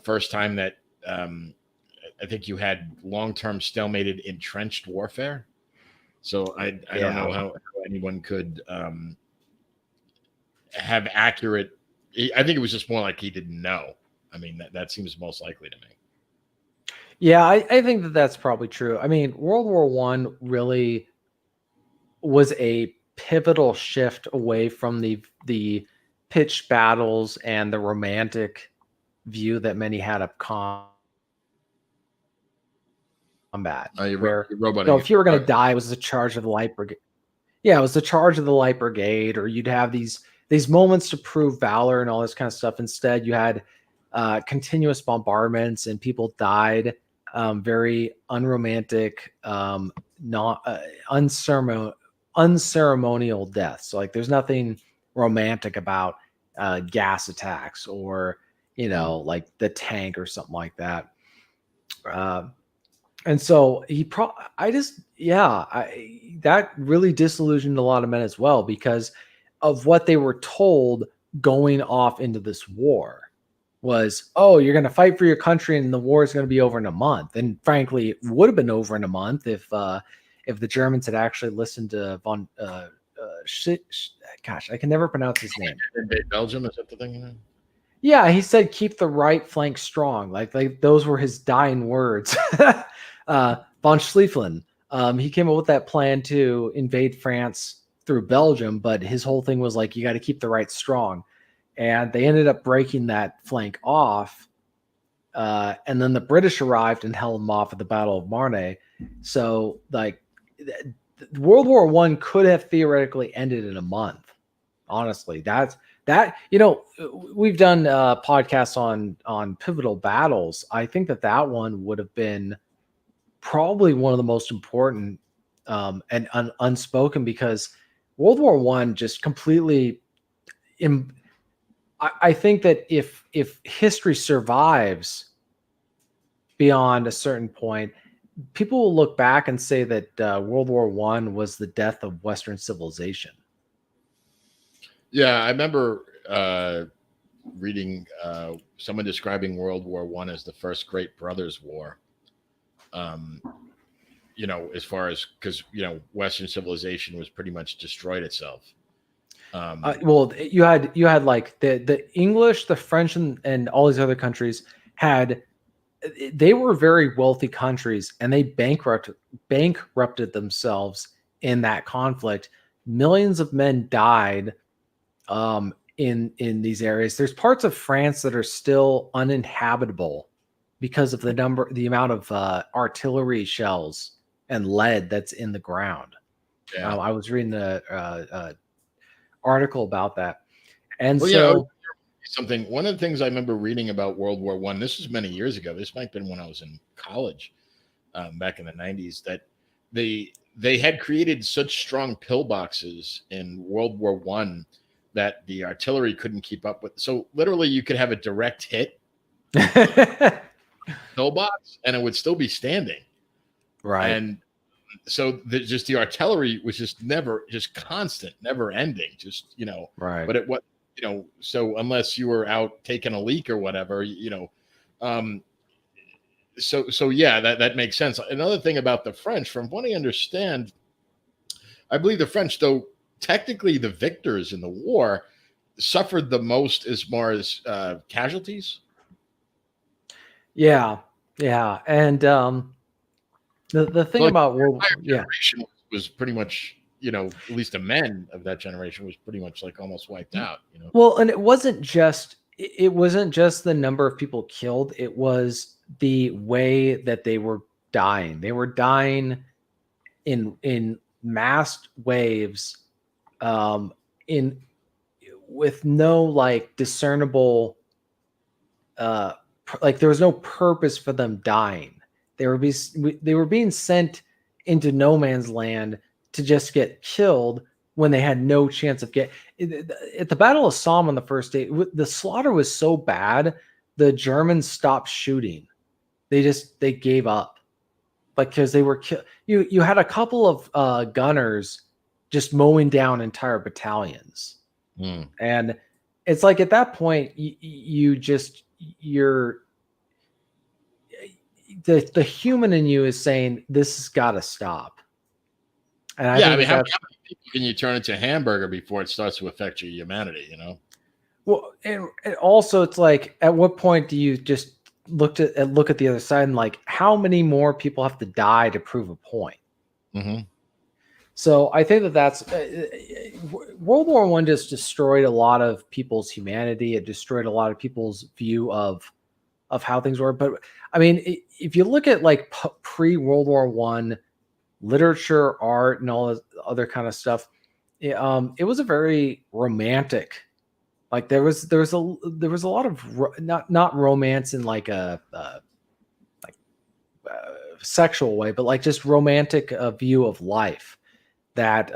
A: first time that I think you had long-term stalemated entrenched warfare. So I don't know how anyone could have accurate. I think it was just more like he didn't know. I mean, that seems most likely to me.
B: Yeah, I think that's probably true. I mean, World War One really was a pivotal shift away from the pitched battles and the romantic view that many had of combat. Where if you were going to die, it was the charge of the Light Brigade. Yeah, it was the charge of the Light Brigade, or you'd have these moments to prove valor and all this kind of stuff. Instead, you had continuous bombardments and people died. Very unromantic, not unceremonial deaths. So, like, there's nothing romantic about gas attacks or like the tank or something like that. And so that really disillusioned a lot of men as well, because of what they were told going off into this war was, oh, you're going to fight for your country and the war is going to be over in a month. And frankly, it would have been over in a month if the Germans had actually listened to von gosh, I can never pronounce his name.
A: Belgium, is that the thing?
B: Yeah, he said, keep the right flank strong. Like those were his dying words. Von Schlieffen, he came up with that plan to invade France through Belgium, but his whole thing was like, you got to keep the right strong. And they ended up breaking that flank off. And then the British arrived and held them off at the Battle of Marne. So, like, World War One could have theoretically ended in a month. Honestly, we've done podcasts on pivotal battles. I think that one would have been probably one of the most important and unspoken, because World War One just completely. I think that if history survives beyond a certain point, people will look back and say that World War One was the death of Western civilization.
A: Yeah, I remember reading someone describing World War One as the first Great Brothers War. As far as, because Western civilization was pretty much destroyed itself.
B: Well, you had like the English, the French, and all these other countries they were very wealthy countries, and they bankrupted themselves in that conflict. Millions of men died in these areas. There's parts of France that are still uninhabitable because of the amount of artillery shells and lead that's in the ground. Yeah. I was reading the article about that. And
A: something, one of the things I remember reading about World War One, this was many years ago, this might have been when I was in college, back in the 90s, that they had created such strong pillboxes in World War One that the artillery couldn't keep up with. So literally you could have a direct hit pillbox and it would still be standing.
B: Right.
A: And so the artillery was just constant, never ending,
B: right.
A: But so unless you were out taking a leak or whatever, so yeah, that makes sense. Another thing about the French, from what I understand, I believe the French, though technically the victors in the war, suffered the most as far as casualties.
B: Yeah. And the thing about World War
A: was pretty much at least the men of that generation was pretty much like almost wiped out.
B: Well, and it wasn't just the number of people killed. It was the way that they were dying. They were dying in massed waves, in with no like discernible, like there was no purpose for them dying. They were being sent into no man's land to just get killed when they had no chance of getting. At the Battle of Somme on the first day, the slaughter was so bad, the Germans stopped shooting. They gave up because they were killed. You had a couple of gunners just mowing down entire battalions. And it's like at that point, the human in you is saying this has got to stop. And
A: how many people can you turn into a hamburger before it starts to affect your humanity?
B: Well, and also it's like, at what point do you just look at the other side and like, how many more people have to die to prove a point?
A: Mm-hmm.
B: So I think that's World War I just destroyed a lot of people's humanity. It destroyed a lot of people's view of how things were. But I mean, if you look at like pre-World War I literature, art, and all this other kind of stuff, it was a very romantic. Like there was a lot of not romance in like a sexual way, but like just romantic view of life. That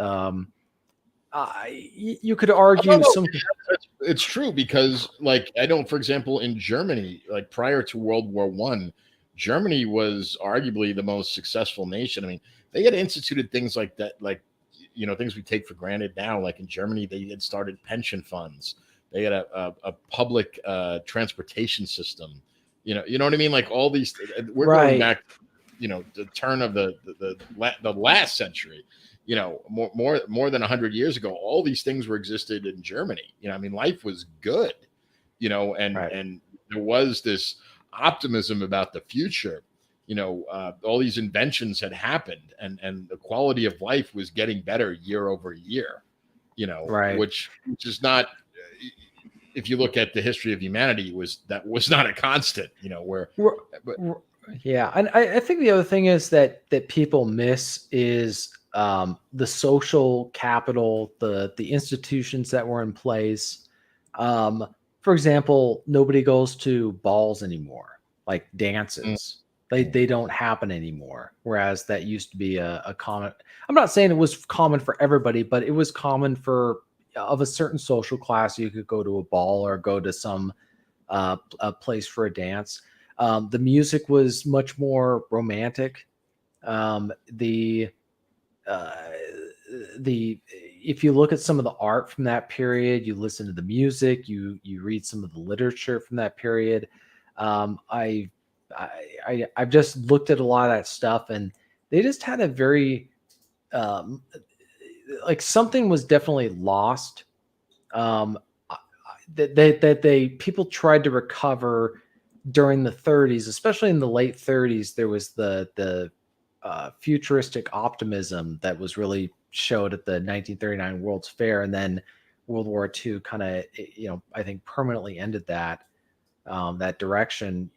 B: you could argue
A: it's true, because like I know, for example, in Germany, like prior to World War I, Germany was arguably the most successful nation. I mean, they had instituted things like that, like things we take for granted now. Like in Germany, they had started pension funds. They had a public transportation system. You know what I mean? Like all these, we're going back, the turn of the last century. More than 100 years ago, all these things were existed in Germany. I mean, life was good, and there was this optimism about the future. All these inventions had happened, and the quality of life was getting better year over year. Which is not. If you look at the history of humanity, was not a constant.
B: Yeah, and I think the other thing is that people miss is the social capital, the institutions that were in place. For example, nobody goes to balls anymore, like dances. They don't happen anymore. Whereas that used to be a common. I'm not saying it was common for everybody, but it was common for of a certain social class. You could go to a ball or go to some a place for a dance. The music was much more romantic. If you look at some of the art from that period, you listen to the music, you read some of the literature from that period. I've just looked at a lot of that stuff, and they just had a very like something was definitely lost. That people tried to recover during the 30s, especially in the late 30s. There was the futuristic optimism that was really showed at the 1939 World's Fair, and then World War II kind of, I think permanently ended that direction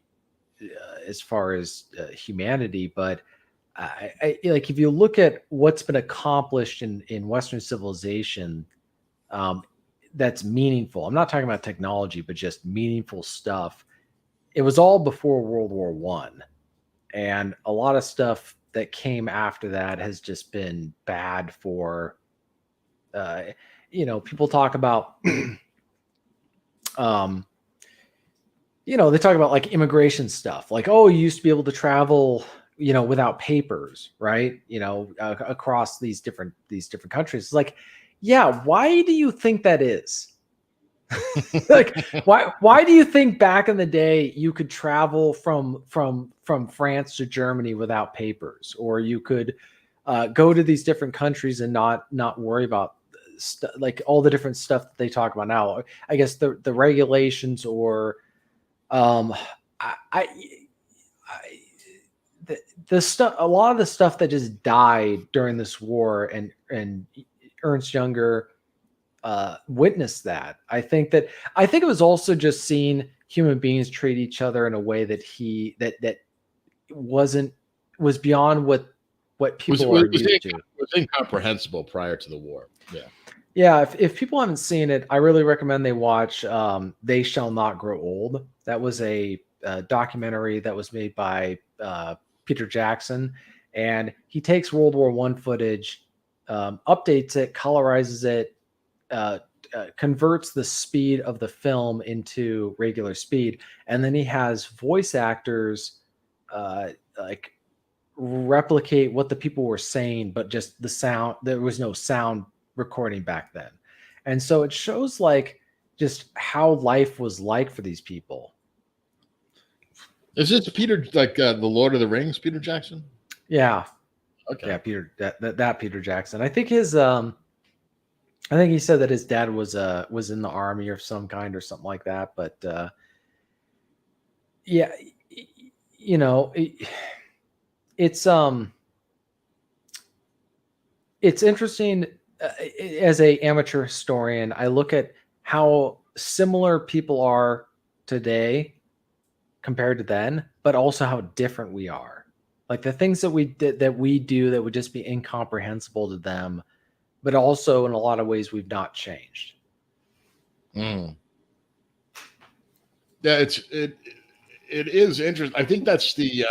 B: as far as humanity. But I like, if you look at what's been accomplished in Western civilization, that's meaningful. I'm not talking about technology, but just meaningful stuff. It was all before World War I, and a lot of stuff that came after that has just been bad for, people talk about, they talk about like immigration stuff, like, oh, you used to be able to travel, without papers, right? Across these different countries. It's like, yeah, why do you think that is? Like, why do you think back in the day you could travel from France to Germany without papers, or you could go to these different countries and not worry about like all the different stuff that they talk about now? I guess the regulations, or the stuff, a lot of the stuff that just died during this war, and Ernst Jünger witnessed that. I think it was also just seeing human beings treat each other in a way that was beyond what people are used to.
A: It was incomprehensible prior to the war. Yeah.
B: Yeah, if people haven't seen it, I really recommend they watch They Shall Not Grow Old. That was a documentary that was made by Peter Jackson, and he takes World War I footage, updates it, colorizes it, converts the speed of the film into regular speed, and then he has voice actors like replicate what the people were saying, but just the sound. There was no sound recording back then, and so it shows like just how life was like for these people.
A: Is this Peter, like the Lord of the Rings, Peter Jackson?
B: Yeah.
A: Okay.
B: Yeah, Peter that Peter Jackson. I think he said that his dad was in the army of some kind or something like that. But yeah, you know, it's interesting. As a amateur historian, I look at how similar people are today compared to then, but also how different we are. Like the things that we do that would just be incomprehensible to them, but also in a lot of ways we've not changed.
A: Yeah, it is interesting. I think that's the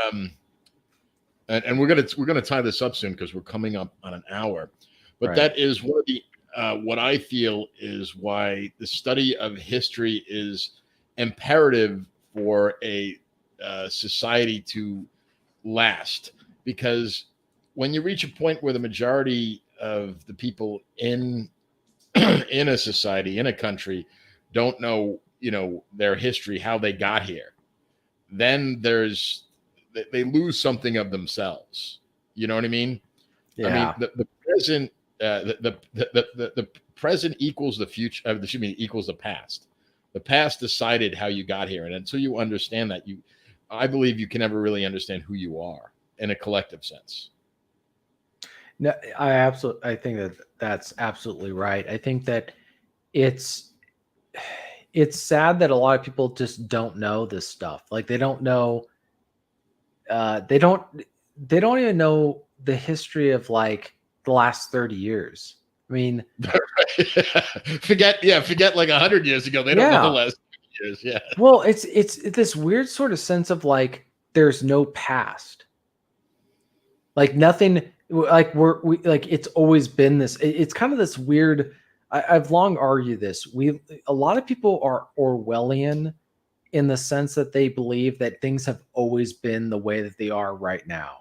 A: and we're gonna tie this up soon because we're coming up on an hour. But that is one of the what I feel is why the study of history is imperative for a society to last, because when you reach a point where the majority of the people in in a society, in a country, don't know, their history, how they got here, then they lose something of themselves. You know what I mean?
B: Yeah.
A: I mean, the present, the present equals the future. Excuse me, equals the past. The past decided how you got here, and until you understand that, I believe you can never really understand who you are in a collective sense.
B: No, I think that's absolutely right. I think that it's sad that a lot of people just don't know this stuff. Like they don't know, they don't even know the history of like the last 30 years. I mean,
A: forget like 100 years ago. They don't know the last 30 years. Yeah.
B: Well, it's this weird sort of sense of like there's no past. Like nothing, like we like it's always been this. It's kind of this weird. I've long argued this. A lot of people are Orwellian in the sense that they believe that things have always been the way that they are right now.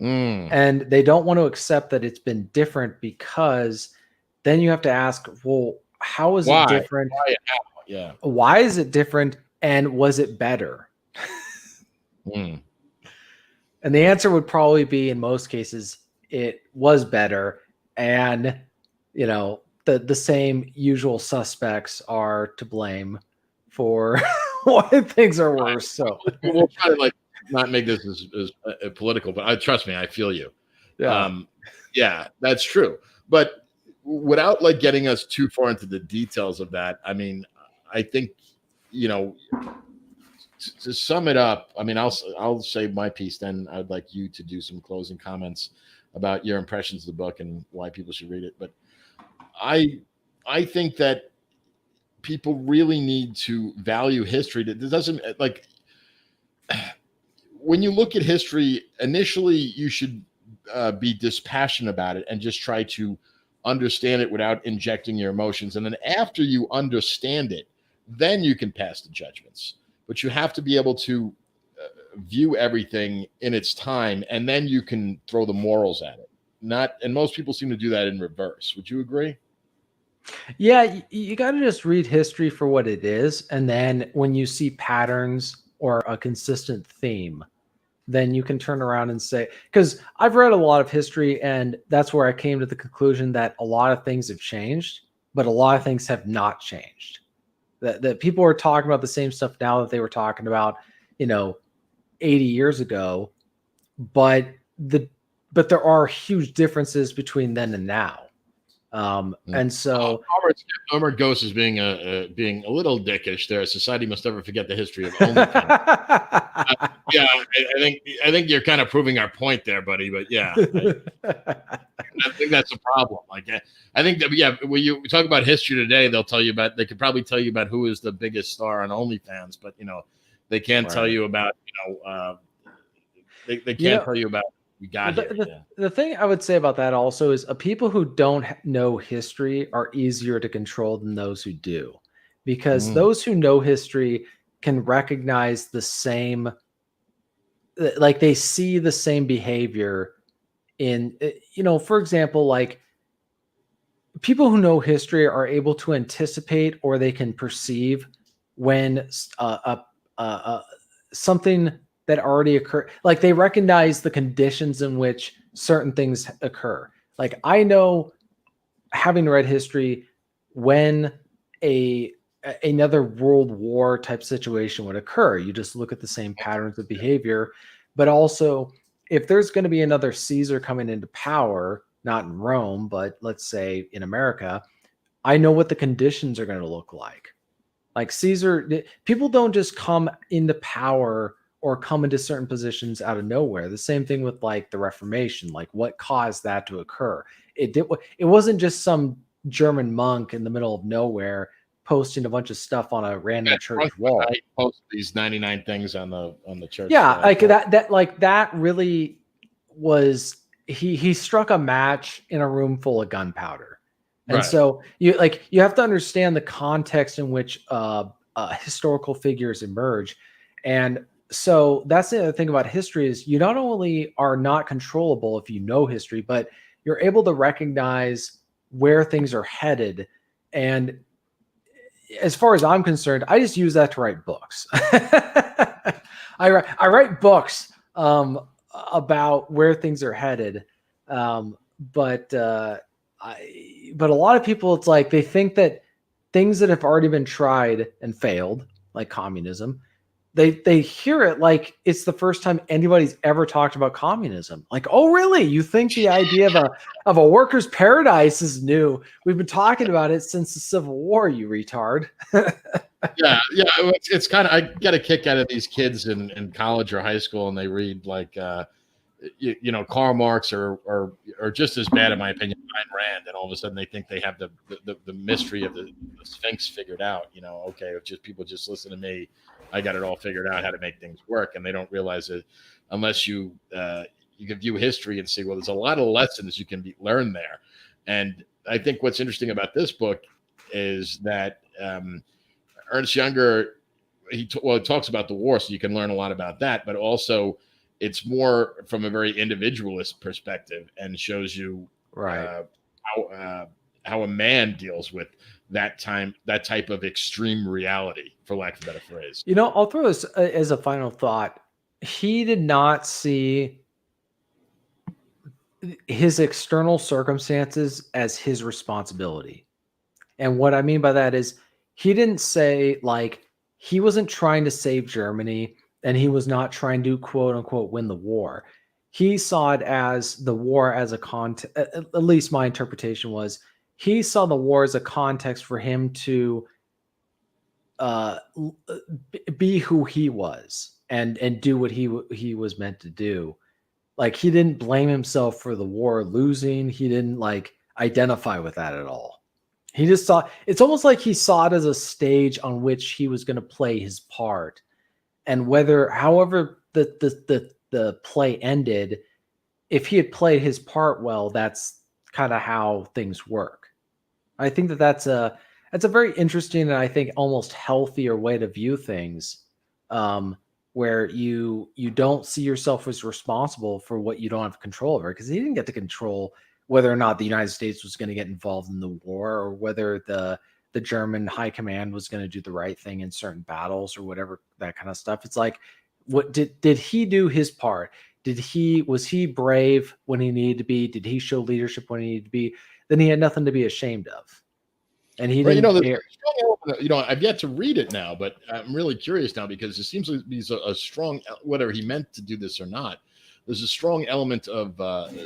B: And they don't want to accept that it's been different, because then you have to ask, well, how is it different? Why is it different? And was it better? And the answer would probably be, in most cases, it was better. And, the same usual suspects are to blame for why things are worse. So
A: we'll try to not make this as political, but trust me, I feel you. Yeah, that's true. But without getting us too far into the details of that, I mean, I think, to sum it up, I mean, I'll say my piece, then I'd like you to do some closing comments about your impressions of the book and why people should read it. But I think that people really need to value history. That doesn't when you look at history, initially you should be dispassionate about it and just try to understand it without injecting your emotions. And then after you understand it, then you can pass the judgments. But you have to be able to view everything in its time, and then you can throw the morals at it. And most people seem to do that in reverse. Would you agree?
B: Yeah, you got to just read history for what it is. And then when you see patterns or a consistent theme, then you can turn around and say, because I've read a lot of history, and that's where I came to the conclusion that a lot of things have changed, but a lot of things have not changed. That people are talking about the same stuff now that they were talking about, 80 years ago, but there are huge differences between then and now. And so
A: Albert Ghost is being a little dickish there. Society must never forget the history of OnlyFans. Yeah, I think you're kind of proving our point there, buddy. But yeah, I think that's a problem. Like, I think that when you talk about history today, they could probably tell you about who is the biggest star on OnlyFans, but they can't tell you about they can't tell you about we got here.
B: The thing I would say about that also is people who don't know history are easier to control than those who do, because those who know history can recognize the same, like they see the same behavior in, for example, like people who know history are able to anticipate, or they can perceive when something that already occurred, like they recognize the conditions in which certain things occur. Like I know, having read history, when another world war type situation would occur. You just look at the same patterns of behavior, but also if there's going to be another Caesar coming into power, not in Rome, but let's say in America, I know what the conditions are going to look like. Like Caesar, people don't just come into power or come into certain positions out of nowhere. The same thing with like the Reformation, like what caused that to occur? It wasn't just some German monk in the middle of nowhere posting a bunch of stuff on a random church wall.
A: I post these 99 things on the church.
B: Yeah, like that really was, he struck a match in a room full of gunpowder. And so you have to understand the context in which historical figures emerge. And so that's the other thing about history is you not only are not controllable if you know history, but you're able to recognize where things are headed. And as far as I'm concerned, I just use that to write books. I write books about where things are headed. But a lot of people, it's like they think that things that have already been tried and failed, like communism, they hear it like it's the first time anybody's ever talked about communism. Like, oh, really? You think the idea of a worker's paradise is new? We've been talking about it since the Civil War, you retard.
A: Yeah. It's kind of, I get a kick out of these kids in college or high school, and they read like Karl Marx or just as bad, in my opinion, Ayn Rand, and all of a sudden they think they have the mystery of the Sphinx figured out. Okay, if just people just listen to me, I got it all figured out how to make things work, and they don't realize it unless you can view history and see, well, there's a lot of lessons you can learn there. And I think what's interesting about this book is that Ernest Younger, he talks about the war, so you can learn a lot about that, but also it's more from a very individualist perspective and shows you how a man deals with that type of extreme reality, for lack of a better phrase.
B: I'll throw this as a final thought. He did not see his external circumstances as his responsibility. And what I mean by that is he didn't say, like, he wasn't trying to save Germany and he was not trying to, quote unquote, win the war. He saw it as the war as a at least my interpretation was, he saw the war as a context for him to be who he was and do what he was meant to do. Like, he didn't blame himself for the war losing. He didn't identify with that at all. He just saw, it's almost like he saw it as a stage on which he was going to play his part. And however the play ended, if he had played his part well, that's kind of how things work. I think that's a very interesting and I think almost healthier way to view things, where you don't see yourself as responsible for what you don't have control over, because he didn't get to control whether or not the United States was going to get involved in the war, or whether the German high command was going to do the right thing in certain battles or whatever, that kind of stuff. It's like, what did he do his part? Was he brave when he needed to be? Did he show leadership when he needed to be? Then he had nothing to be ashamed of. and he
A: Right,
B: didn't
A: there's
B: care.
A: a strong element I've yet to read it now, but I'm really curious now because it seems like he's a strong, whether he meant to do this or not, there's a strong element of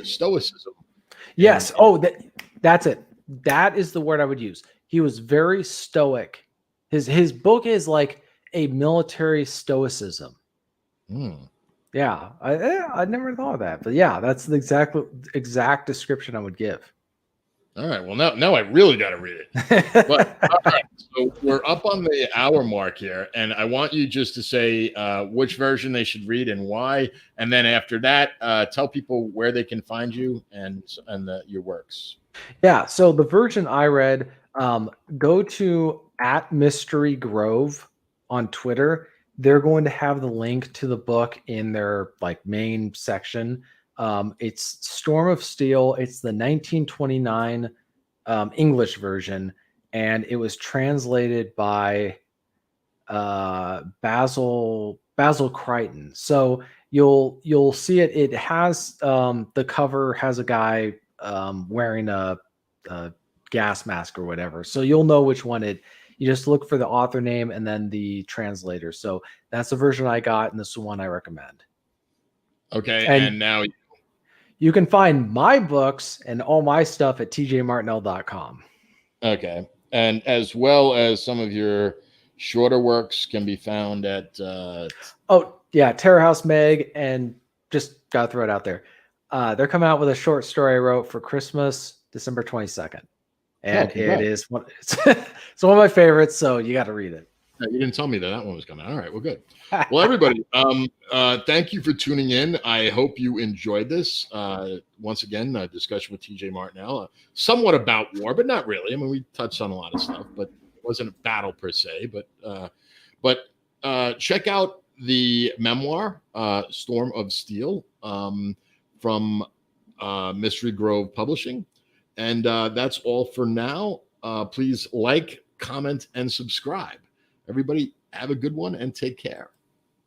A: stoicism.
B: Yes. Oh, that's it. That is the word I would use. He was very stoic. His book is like a military stoicism. Yeah, I never thought of that, but yeah, that's the exact description I would give.
A: All right. Well, now I really got to read it. But all right, so we're up on the hour mark here, and I want you just to say which version they should read and why, and then after that, tell people where they can find you and your works.
B: Yeah. So the version I read, go to @MysteryGrove on Twitter. They're going to have the link to the book in their like main section. It's Storm of Steel. It's the 1929 English version, and it was translated by Basil Crichton. So you'll see it. It has the cover has a guy wearing a gas mask or whatever. So you'll know which one it. You just look for the author name and then the translator. So that's the version I got, and this is the one I recommend.
A: Okay, and now
B: you can find my books and all my stuff at tjmartinell.com.
A: Okay, and as well as some of your shorter works can be found at
B: Terror House Meg, and just gotta throw it out there. They're coming out with a short story I wrote for Christmas, December 22nd. And it's one of my favorites, so you got to read it.
A: You didn't tell me that one was coming. All right, well, good. Well, everybody, thank you for tuning in. I hope you enjoyed this. Once again, a discussion with TJ Martinell, somewhat about war, but not really. I mean, we touched on a lot of stuff, but it wasn't a battle per se. But check out the memoir, Storm of Steel, from Mystery Grove Publishing. And that's all for now. Please like, comment, and subscribe. Everybody, have a good one and take care.